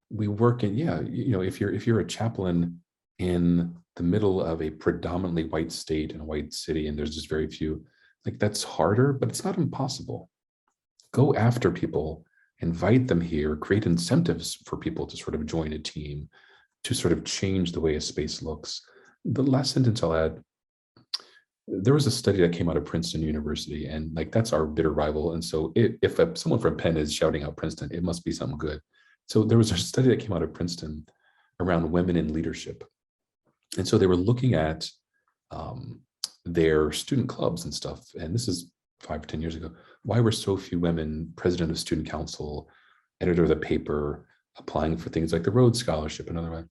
S4: We work in, if you're a chaplain in the middle of a predominantly white state and a white city, and there's just very few, like that's harder, but it's not impossible. Go after people, invite them here, create incentives for people to sort of join a team, to sort of change the way a space looks. The last sentence I'll add, there was a study that came out of Princeton University, and like that's our bitter rival. And so if someone from Penn is shouting out Princeton, it must be something good. So there was a study that came out of Princeton around women in leadership. And so they were looking at their student clubs and stuff. And this is 5 or 10 years ago. Why were so few women president of student council, editor of the paper, applying for things like the Rhodes Scholarship and other way?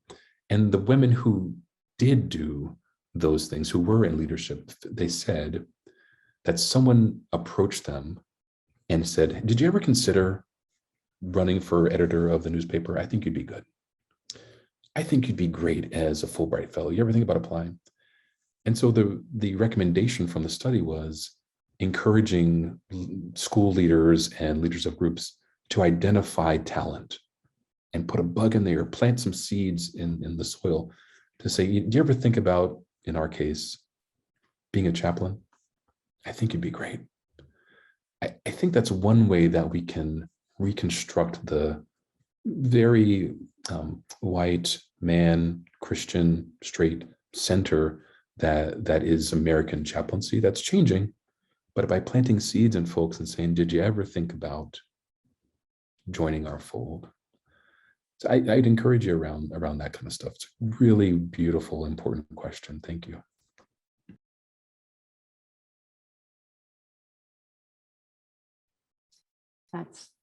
S4: And the women who did do those things, who were in leadership, they said that someone approached them and said, did you ever consider running for editor of the newspaper? I think you'd be good. I think you'd be great as a Fulbright fellow. You ever think about applying? And so the recommendation from the study was encouraging school leaders and leaders of groups to identify talent and put a bug in there, plant some seeds in the soil to say, do you ever think about, in our case, being a chaplain? I think you'd be great. I think that's one way that we can reconstruct the very white man, Christian, straight center that is American chaplaincy. That's changing, but by planting seeds in folks and saying, did you ever think about joining our fold? So I'd encourage you around that kind of stuff. It's a really beautiful, important question. Thank you.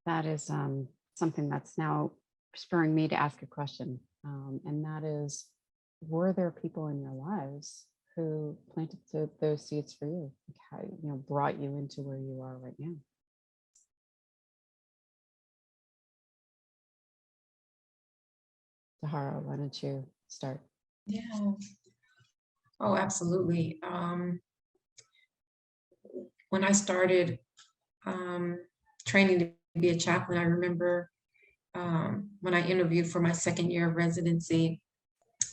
S2: That is something that's now spurring me to ask a question, and that is, were there people in your lives who planted those seeds for you, like how, brought you into where you are right now? Tahara, why don't you start?
S3: Yeah. Oh, absolutely. When I started training to be a chaplain, I remember when I interviewed for my second year of residency,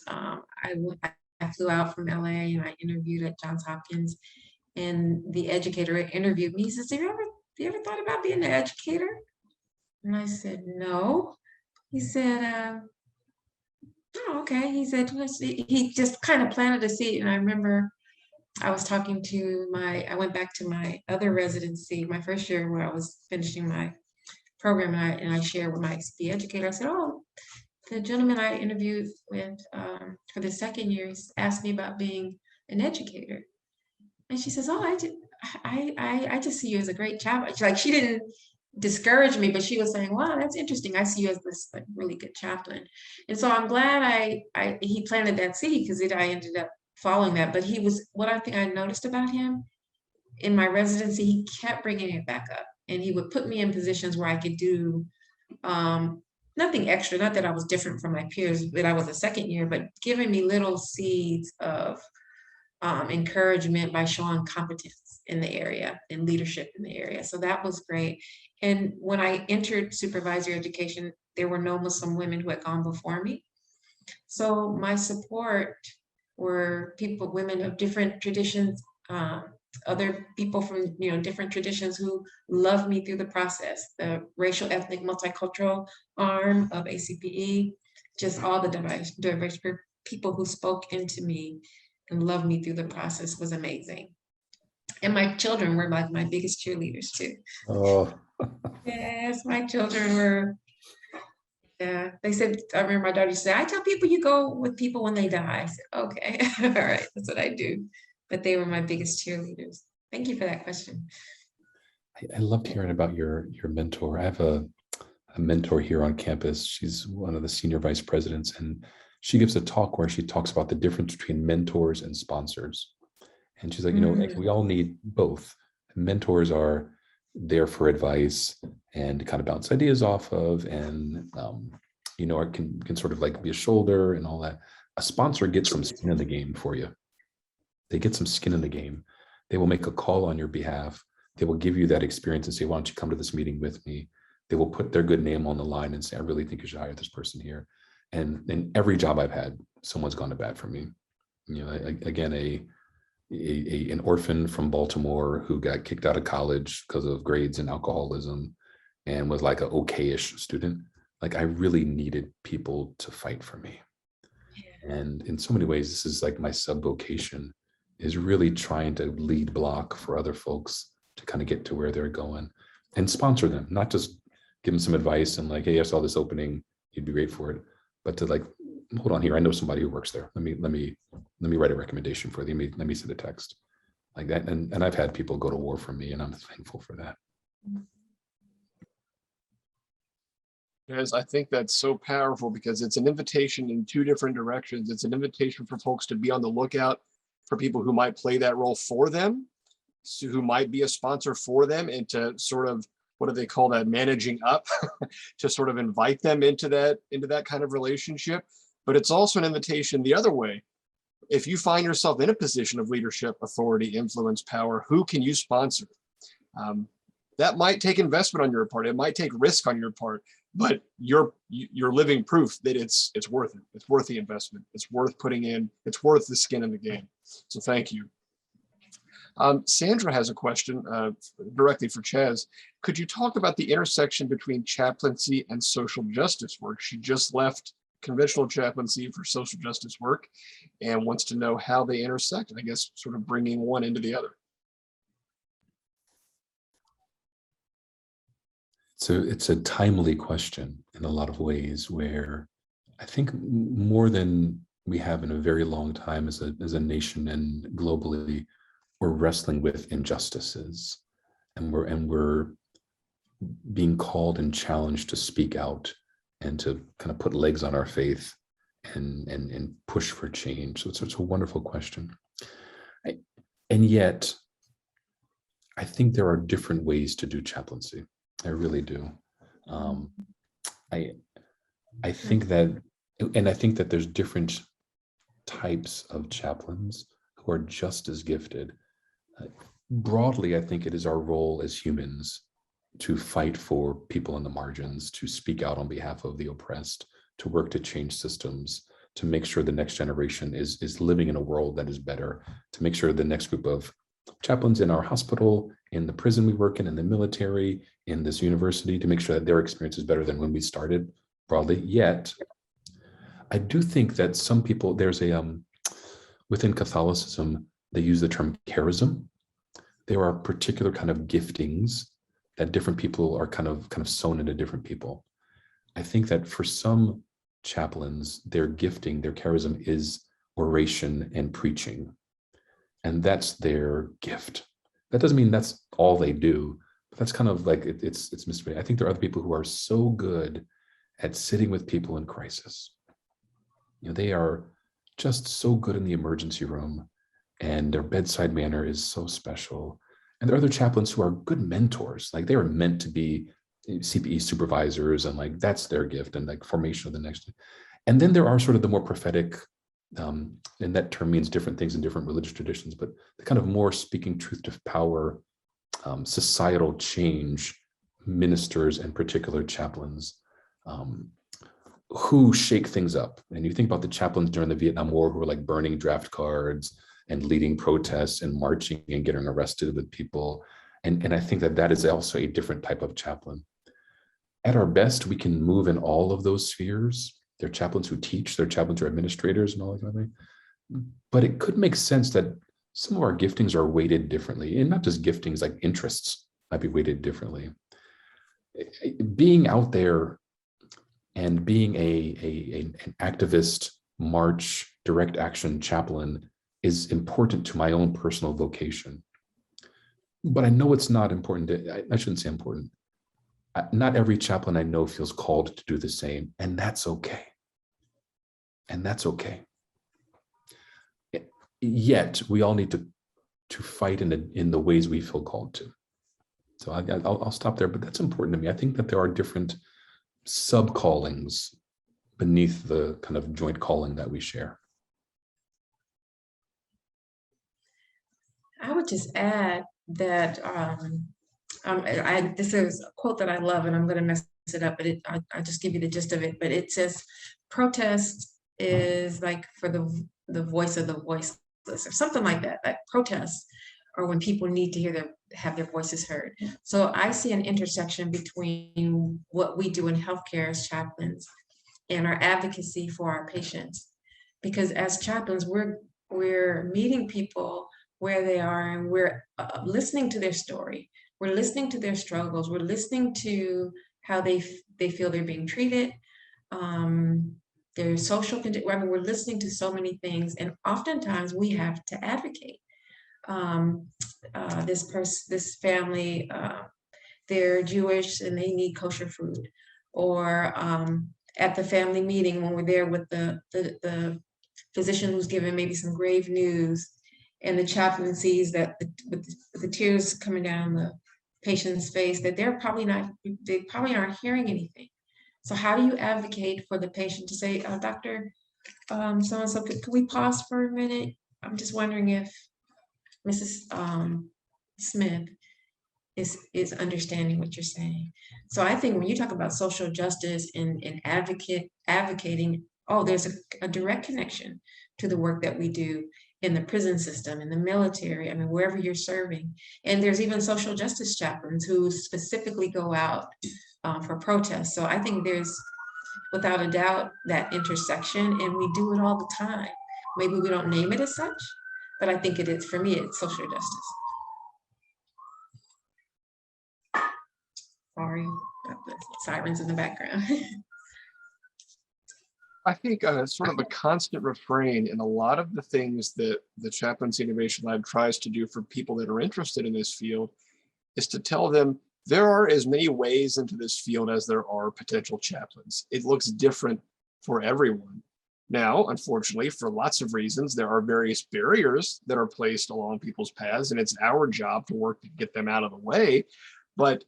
S3: I flew out from LA and I interviewed at Johns Hopkins, and the educator interviewed me. He says, have you ever thought about being an educator? And I said, no. He said, oh, okay. He said, he just kind of planted a seed. And I remember I was talking to I went back to my other residency, my first year where I was finishing my program, and I shared with the educator. I said, oh, the gentleman I interviewed with for the second year asked me about being an educator. And she says, oh, I just see you as a great chaplain. Like, she didn't discourage me, but she was saying, wow, that's interesting. I see you as this like really good chaplain. And so I'm glad he planted that seed, because I ended up following that. But what I think I noticed about him in my residency, he kept bringing it back up, and he would put me in positions where I could do nothing extra, not that I was different from my peers, that I was a second year, but giving me little seeds of encouragement by showing competence in the area and leadership in the area. So that was great. And when I entered supervisory education, there were no Muslim women who had gone before me. So my support were women of different traditions, other people from different traditions who loved me through the process, the racial, ethnic, multicultural arm of ACPE, just all the diverse people who spoke into me and loved me through the process was amazing. And my children were like my biggest cheerleaders too. Oh. Yes, my children were. Yeah, they said, I remember my daughter said, I tell people you go with people when they die. I said, okay, all right, that's what I do. But they were my biggest cheerleaders. Thank you for that question.
S4: I loved hearing about your mentor. I have a a mentor here on campus. She's one of the senior vice presidents, and she gives a talk where she talks about the difference between mentors and sponsors. And she's like, we all need both. Mentors are there for advice and kind of bounce ideas off of, and can sort of like be a shoulder and all that. A sponsor gets some skin in the game for you. They get some skin in the game. They will make a call on your behalf. They will give you that experience and say, why don't you come to this meeting with me? They will put their good name on the line and say, I really think you should hire this person here. And in every job I've had, someone's gone to bat for me. Again, an orphan from Baltimore who got kicked out of college because of grades and alcoholism and was like an okay-ish student. Like, I really needed people to fight for me. And in so many ways, this is like my sub-vocation, is really trying to lead block for other folks to kind of get to where they're going and sponsor them, not just give them some advice and like, hey, I saw this opening, you'd be great for it, but to like, hold on here, I know somebody who works there. Let me write a recommendation for you. Let me send a text like that. And I've had people go to war for me, and I'm thankful for that.
S1: Yes, I think that's so powerful because it's an invitation in two different directions. It's an invitation for folks to be on the lookout for people who might play that role for them, so who might be a sponsor for them, and to sort of, what do they call that, managing up, to sort of invite them into that kind of relationship. But it's also an invitation the other way. If you find yourself in a position of leadership, authority, influence, power, who can you sponsor? That might take investment on your part. It might take risk on your part, but you're living proof that it's worth it. It's worth the investment. It's worth putting in. It's worth the skin in the game. So thank you. Sandra has a question directly for Chaz. Could you talk about the intersection between chaplaincy and social justice work? She just left conventional chaplaincy for social justice work and wants to know how they intersect, I guess, sort of bringing one into the other.
S4: So it's a timely question in a lot of ways, where I think more than we have in a very long time as a nation and globally, we're wrestling with injustices, and we're being called and challenged to speak out and to kind of put legs on our faith and push for change. So it's a wonderful question. And yet, I think there are different ways to do chaplaincy. I really do. I think that there's different types of chaplains who are just as gifted. Broadly, I think it is our role as humans to fight for people in the margins, to speak out on behalf of the oppressed, to work to change systems, to make sure the next generation is living in a world that is better, to make sure the next group of chaplains in our hospital, in the prison we work in the military, in this university, to make sure that their experience is better than when we started broadly. Yet, I do think that some people, there's within Catholicism, they use the term charism. There are particular kind of giftings that different people are kind of sewn into different people. I think that for some chaplains, their gifting, their charism is oration and preaching. And that's their gift. That doesn't mean that's all they do, but that's kind of like, it's mystery. I think there are other people who are so good at sitting with people in crisis. They are just so good in the emergency room, and their bedside manner is so special. And there are other chaplains who are good mentors. Like, they are meant to be CPE supervisors, and like that's their gift, and like formation of the next. And then there are sort of the more prophetic, and that term means different things in different religious traditions, but the kind of more speaking truth to power, societal change ministers and particular chaplains who shake things up. And you think about the chaplains during the Vietnam War who were like burning draft cards and leading protests and marching and getting arrested with people. And I think that is also a different type of chaplain. At our best, we can move in all of those spheres. There are chaplains who teach, there are chaplains who are administrators and all that kind of thing. But it could make sense that some of our giftings are weighted differently, and not just giftings, like interests might be weighted differently. Being out there and being an activist, march, direct action chaplain is important to my own personal vocation. But I know it's not important. I shouldn't say important. Not every chaplain I know feels called to do the same, and that's okay. And that's okay. Yet we all need to fight in the ways we feel called to. So I'll stop there, but that's important to me. I think that there are different sub-callings beneath the kind of joint calling that we share.
S3: I would just add that this is a quote that I love, and I'm going to mess it up, but I'll just give you the gist of it. But it says, protest is like for the voice of the voiceless, or something like that. Like protests are when people need to have their voices heard. So I see an intersection between what we do in healthcare as chaplains and our advocacy for our patients. Because as chaplains, we're meeting people where they are, and we're listening to their story. We're listening to their struggles. We're listening to how they feel they're being treated, their social condition. I mean, we're listening to so many things, and oftentimes we have to advocate. This family, they're Jewish and they need kosher food, or at the family meeting when we're there with the physician who's given maybe some grave news, and the chaplain sees that with the tears coming down the patient's face, that they probably aren't hearing anything. So how do you advocate for the patient to say, Dr. So-and-so, could we pause for a minute? I'm just wondering if Mrs. Smith is understanding what you're saying. So I think when you talk about social justice and advocating, there's a direct connection to the work that we do in the prison system, in the military, I mean, wherever you're serving. And there's even social justice chaplains who specifically go out for protests. So I think there's, without a doubt, that intersection, and we do it all the time. Maybe we don't name it as such, but I think it is, for me, it's social justice. Sorry about the sirens in the background.
S1: I think sort of a constant refrain in a lot of the things that the Chaplaincy Innovation Lab tries to do for people that are interested in this field is to tell them there are as many ways into this field as there are potential chaplains. It looks different for everyone. Now, unfortunately, for lots of reasons, there are various barriers that are placed along people's paths, and it's our job to work to get them out of the way. But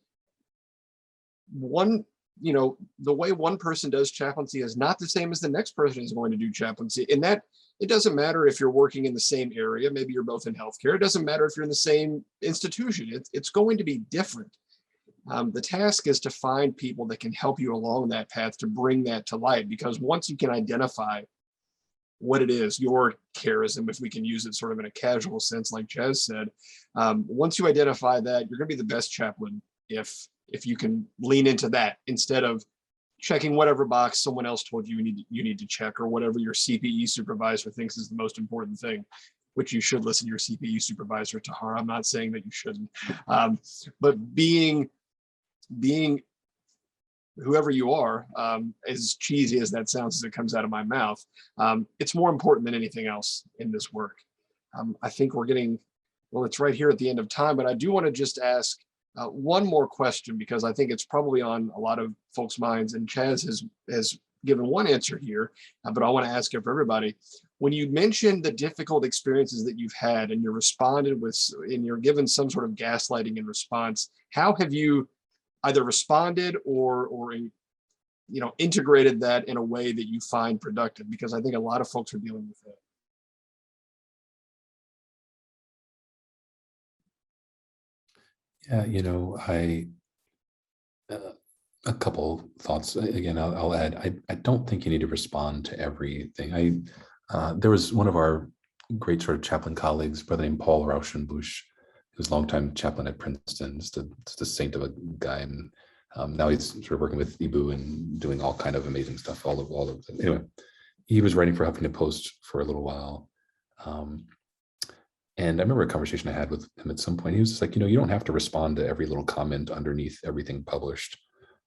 S1: the way one person does chaplaincy is not the same as the next person is going to do chaplaincy. In that, it doesn't matter if you're working in the same area, maybe you're both in healthcare, it doesn't matter if you're in the same institution, it's going to be different. The task is to find people that can help you along that path to bring that to light, because once you can identify what it is, your charism, if we can use it sort of in a casual sense, like Jazz said, once you identify that, you're going to be the best chaplain if you can lean into that instead of checking whatever box someone else told you need to check, or whatever your CPE supervisor thinks is the most important thing, which you should listen to your CPE supervisor, Tahar. I'm not saying that you shouldn't, but being whoever you are, as cheesy as that sounds as it comes out of my mouth, it's more important than anything else in this work. I think we're getting, well, it's right here at the end of time, but I do want to just ask one more question, because I think it's probably on a lot of folks' minds, and Chaz has given one answer here, but I want to ask it for everybody. When you mentioned the difficult experiences that you've had and you're given some sort of gaslighting in response, how have you either responded or integrated that in a way that you find productive? Because I think a lot of folks are dealing with it.
S4: Yeah, a couple thoughts. Again, I'll add, I don't think you need to respond to everything. There was one of our great sort of chaplain colleagues, a brother named Paul Rauschenbusch, who was a longtime chaplain at Princeton, just a saint of a guy. And now he's sort of working with Ibu and doing all kind of amazing stuff, all of it. Anyway, he was writing for Huffington Post for a little while. And I remember a conversation I had with him at some point. He was just like, you don't have to respond to every little comment underneath everything published.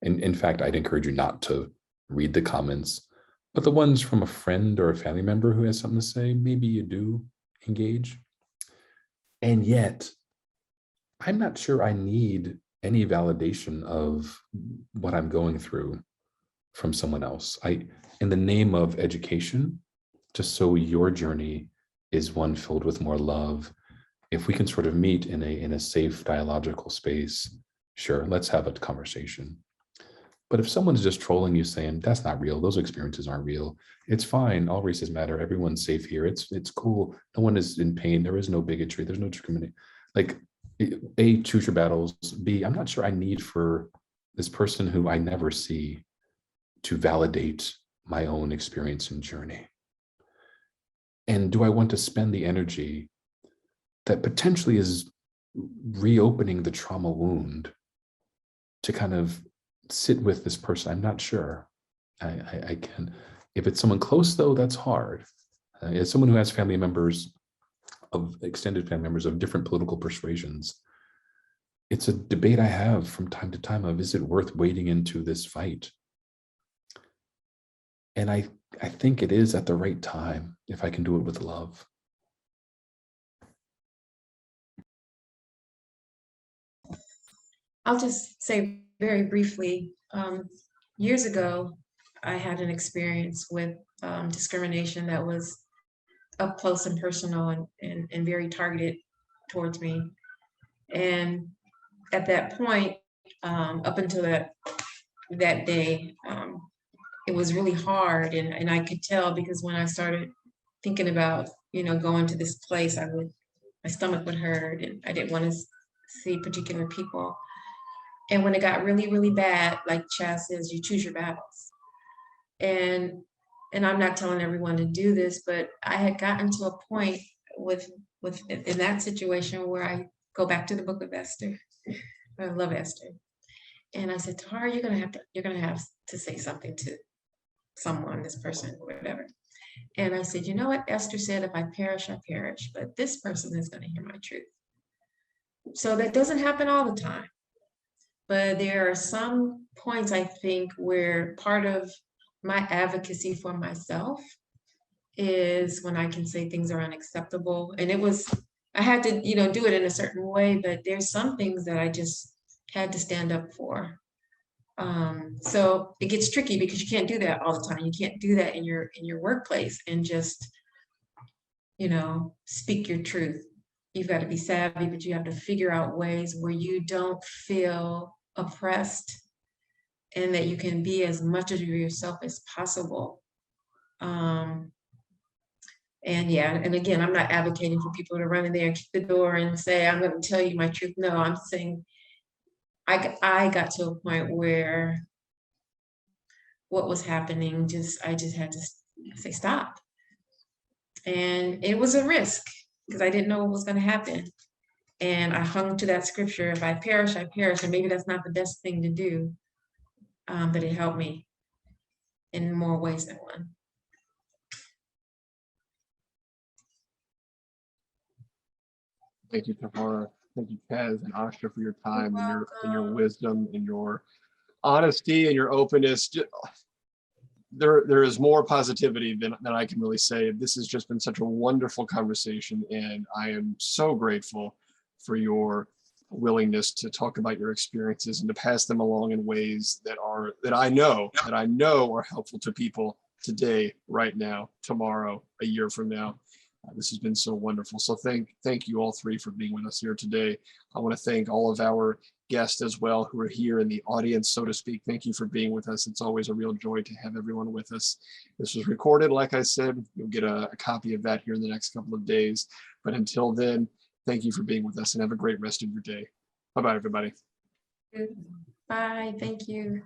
S4: And in fact, I'd encourage you not to read the comments, but the ones from a friend or a family member who has something to say, maybe you do engage. And yet, I'm not sure I need any validation of what I'm going through from someone else. In the name of education, just so your journey is one filled with more love, if we can sort of meet in a safe dialogical space, sure, let's have a conversation. But if someone's just trolling you saying, that's not real, those experiences aren't real, it's fine, all races matter, everyone's safe here, it's cool, no one is in pain, there is no bigotry, there's no discrimination. Like, A, choose your battles. B, I'm not sure I need for this person who I never see to validate my own experience and journey. And do I want to spend the energy that potentially is reopening the trauma wound to kind of sit with this person? I'm not sure. I can. If it's someone close, though, that's hard. As someone who has family members, of extended family members of different political persuasions, it's a debate I have from time to time of, is it worth wading into this fight? And I think it is at the right time, if I can do it with love.
S3: I'll just say very briefly, years ago, I had an experience with discrimination that was up close and personal and very targeted towards me. And at that point, up until that day, it was really hard. And I could tell, because when I started thinking about, going to this place, my stomach would hurt and I didn't want to see particular people. And when it got really, really bad, like Chaz says, you choose your battles. And I'm not telling everyone to do this, but I had gotten to a point in that situation where I go back to the book of Esther. I love Esther. And I said, Tara, you're gonna have to say something to someone, this person, whatever. And I said, you know what? Esther said, if I perish, I perish, but this person is gonna hear my truth. So that doesn't happen all the time. But there are some points, I think, where part of my advocacy for myself is when I can say things are unacceptable. And I had to, do it in a certain way, but there's some things that I just had to stand up for. So it gets tricky because you can't do that all the time. You can't do that in your workplace and just, speak your truth. You've got to be savvy, but you have to figure out ways where you don't feel oppressed and that you can be as much of yourself as possible. And again, I'm not advocating for people to run in there and kick the door and say, I'm going to tell you my truth. No, I'm saying I got to a point where what was happening, I just had to say, stop. And it was a risk because I didn't know what was going to happen. And I hung to that scripture, if I perish, I perish. And maybe that's not the best thing to do, but it helped me in more ways than one.
S1: Thank you, Tamara. Thank you, Kaz and Asha, for your time and your wisdom and your honesty and your openness. There is more positivity than I can really say. This has just been such a wonderful conversation, and I am so grateful for your willingness to talk about your experiences and to pass them along in ways that I know are helpful to people today, right now, tomorrow, a year from now. This has been so wonderful. So thank you all three for being with us here today. I want to thank all of our guests as well who are here in the audience, so to speak. Thank you for being with us. It's always a real joy to have everyone with us. This was recorded, like I said. You'll get a copy of that here in the next couple of days. But until then, thank you for being with us and have a great rest of your day. Bye-bye, everybody.
S3: Bye. Thank you.